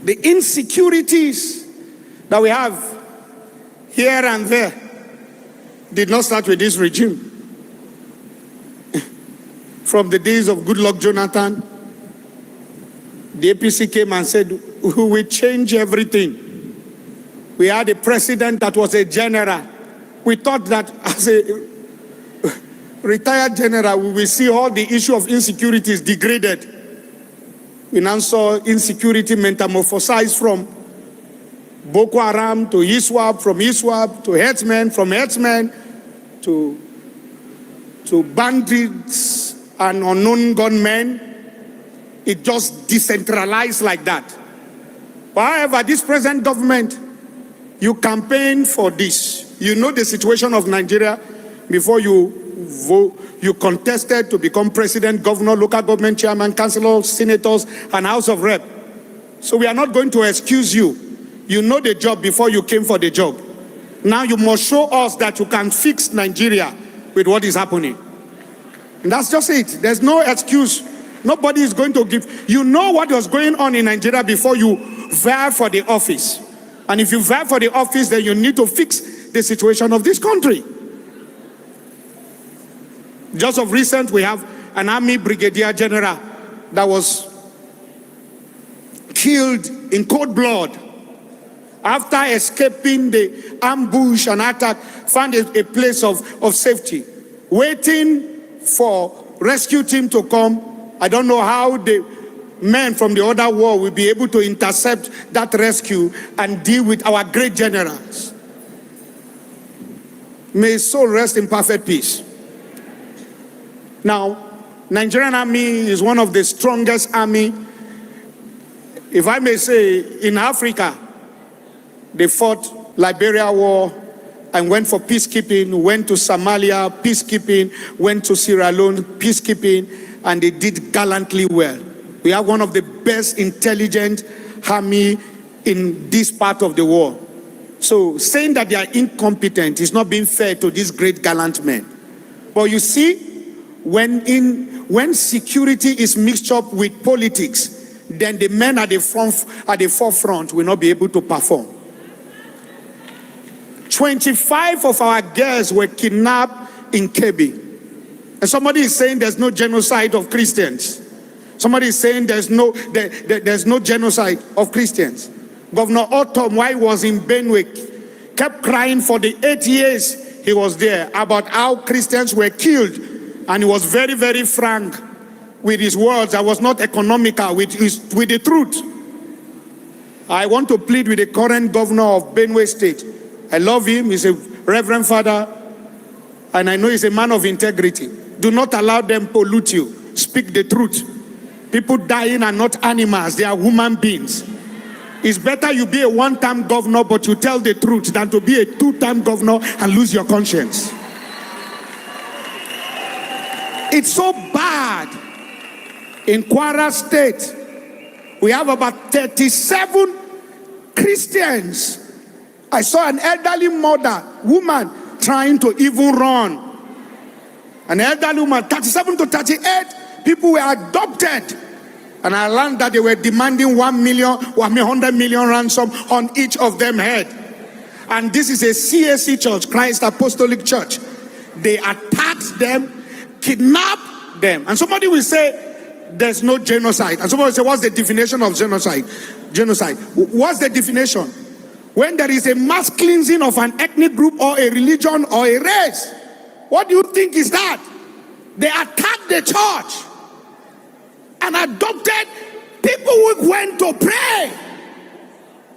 The insecurities that we have here and there did not start with this regime. From the days of Goodluck Jonathan, the APC came and said, we will change everything. We had a president that was a general. We thought that as a retired general, we will see all the issue of insecurities degraded. We now saw insecurity metamorphosized from Boko Haram to ISWAP, from ISWAP to herdsmen, from herdsmen to bandits and unknown gunmen. It just decentralized like that. However, this present government, you campaign for this. You know the situation of Nigeria before you vote. You contested to become president, governor, local government chairman, councillors, senators, and House of Rep. So we are not going to excuse you. You know the job before you came for the job. Now you must show us that you can fix Nigeria with what is happening. And that's just it. There's no excuse. Nobody is going to give. You know what was going on in Nigeria before you vie for the office. And if you vie for the office, then you need to fix the situation of this country. Just of recent, we have an army brigadier general that was killed in cold blood after escaping the ambush and attack, found a place of safety, waiting for rescue team to come. I don't know how the men from the other war will be able to intercept that rescue and deal with our great generals. May his soul rest in perfect peace. Now, Nigerian army is one of the strongest army, if I may say, in Africa. They fought Liberia War and went for peacekeeping, went to Somalia, peacekeeping, went to Sierra Leone, peacekeeping, and they did gallantly well. We have one of the best intelligent army in this part of the world. So saying that they are incompetent is not being fair to these great gallant men. But you see, when security is mixed up with politics, then the men at the forefront will not be able to perform. 25 of our girls were kidnapped in Kebbi. And somebody is saying there's no genocide of Christians. Somebody is saying there's no genocide of Christians. Governor Otom, while he was in Benue, kept crying for the 8 years he was there about how Christians were killed. And he was very, very frank with his words. I was not economical with the truth. I want to plead with the current governor of Benue State. I love him. He's a reverend father. And I know he's a man of integrity. Do not allow them pollute you. Speak the truth. People dying are not animals. They are human beings. It's better you be a one-time governor, but you tell the truth, than to be a two-time governor and lose your conscience. It's so bad. In Kwara State, we have about 37 Christians. I saw an elderly woman trying to even run. An elderly woman, 37 to 38 people were adopted. And I learned that they were demanding 100 million ransom on each of them head. And this is a CAC church, Christ Apostolic Church. They attacked them, kidnapped them. And somebody will say, there's no genocide. And somebody will say, what's the definition of genocide? Genocide. What's the definition? When there is a mass cleansing of an ethnic group or a religion or a race. What do you think is that? They attacked the church and adopted people who went to pray.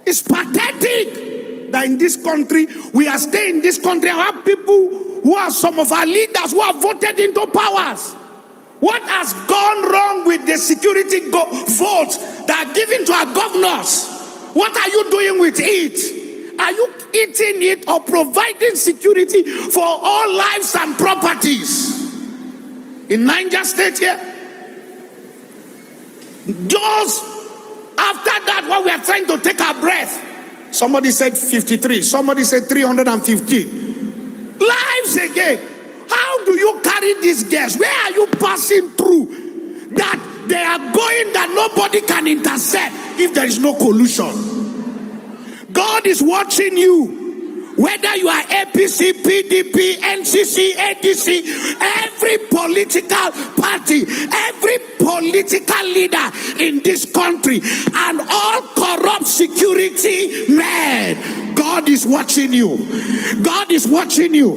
It's pathetic that in this country, we are staying in this country and have people who are some of our leaders who are voted into powers. What has gone wrong with the security votes that are given to our governors? What are you doing with it? Are you eating it or providing security for all lives and properties? In Niger State here, just after that, while we are trying to take our breath, somebody said 53, somebody said 350 lives again. How do you carry these guests? Where are you passing through that They are going that nobody can intercept if there is no collusion. God is watching you. Whether you are APC, PDP, NCC, ADC, every political party, every political leader in this country, and all corrupt security men, God is watching you. God is watching you.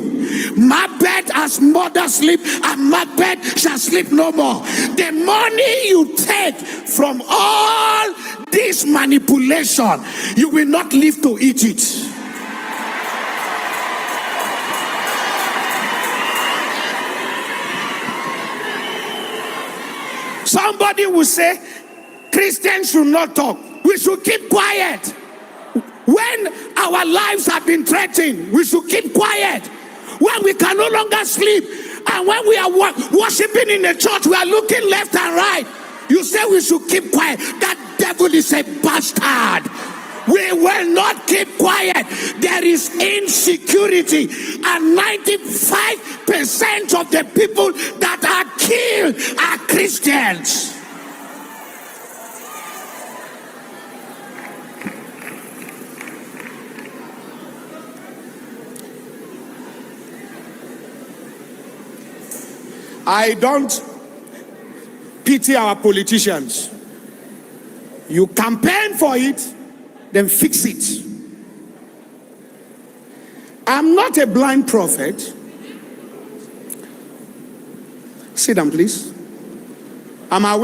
My bed as mother sleep, and my bed shall sleep no more. The money you take from all this manipulation, you will not live to eat it. Somebody will say, Christians should not talk. We should keep quiet. When our lives have been threatened, we should keep quiet. When we can no longer sleep, and when we are worshiping in the church, we are looking left and right. You say we should keep quiet. That devil is a bastard. We will not keep quiet. There is insecurity, and 95% of the people that are killed are Christians. I don't pity our politicians. You campaign for it, then fix it. I'm not a blind prophet. Sit down, please. I'm aware.